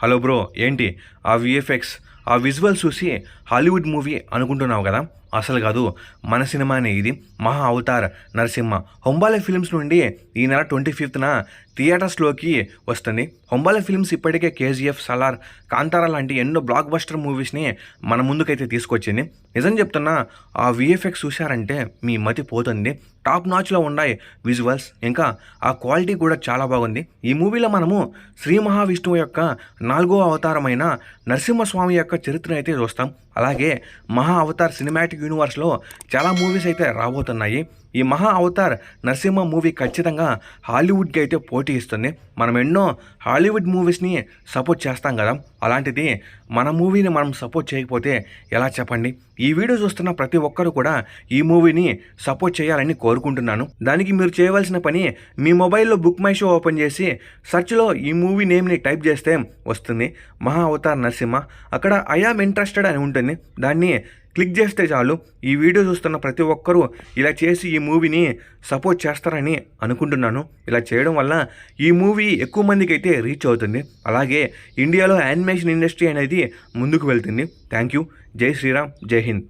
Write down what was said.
Hello bro, ఏంటి ఆ VFX, ఆ విజువల్స్ చూసి హాలీవుడ్ మూవీ అనుకుంటున్నావు కదా? అసలు కాదు, మన సినిమానే ఇది. మహా అవతార్ నరసింహ హొంబాలే ఫిల్మ్స్ నుండి ఈ నెల 25న థియేటర్స్లోకి వస్తుంది. హొంబాలే ఫిల్మ్స్ ఇప్పటికే కేజీఎఫ్, సలార్, కాంతారా లాంటి ఎన్నో బ్లాక్ బస్టర్ మూవీస్ని మన ముందుకైతే తీసుకొచ్చింది. నిజం చెప్తున్నా, ఆ విఎఫ్ఎక్స్ చూశారంటే మీ మతి పోతుంది. టాప్ నాచ్లో ఉన్నాయి విజువల్స్, ఇంకా ఆ క్వాలిటీ కూడా చాలా బాగుంది. ఈ మూవీలో మనము శ్రీ మహావిష్ణువు యొక్క 4వ అవతారమైన నరసింహస్వామి యొక్క చరిత్రను అయితే చూస్తాం. అలాగే మహా అవతార్ సినిమాటిక్ యూనివర్స్లో చాలా మూవీస్ అయితే రాబోతున్నాయి. ఈ మహా అవతార్ నరసింహ మూవీ ఖచ్చితంగా హాలీవుడ్కి అయితే పోటీ ఇస్తుంది. మనం ఎన్నో హాలీవుడ్ మూవీస్ని సపోర్ట్ చేస్తాం కదా, అలాంటిది మన మూవీని మనం సపోర్ట్ చేయకపోతే ఎలా చెప్పండి? ఈ వీడియో చూస్తున్న ప్రతి ఒక్కరు కూడా ఈ మూవీని సపోర్ట్ చేయాలని కోరుకుంటున్నాను. దానికి మీరు చేయవలసిన పని, మీ మొబైల్లో బుక్ మై షో ఓపెన్ చేసి సెర్చ్లో ఈ మూవీ నేమ్ని టైప్ చేస్తే వస్తుంది మహా అవతార్ నరసింహ. అక్కడ ఐ యామ్ ఇంట్రెస్టెడ్ అని ఉంటుంది, దాన్ని క్లిక్ చేస్తే చాలు. ఈ వీడియో చూస్తున్న ప్రతి ఒక్కరూ ఇలా చేసి ఈ మూవీని సపోర్ట్ చేస్తారని అనుకుంటున్నాను. ఇలా చేయడం వల్ల ఈ మూవీ ఎక్కువ మందికి అయితే రీచ్ అవుతుంది. అలాగే ఇండియాలో యానిమేషన్ ఇండస్ట్రీ అనేది ముందుకు వెళ్తుంది. Thank you. జై శ్రీరామ్, జై హింద్.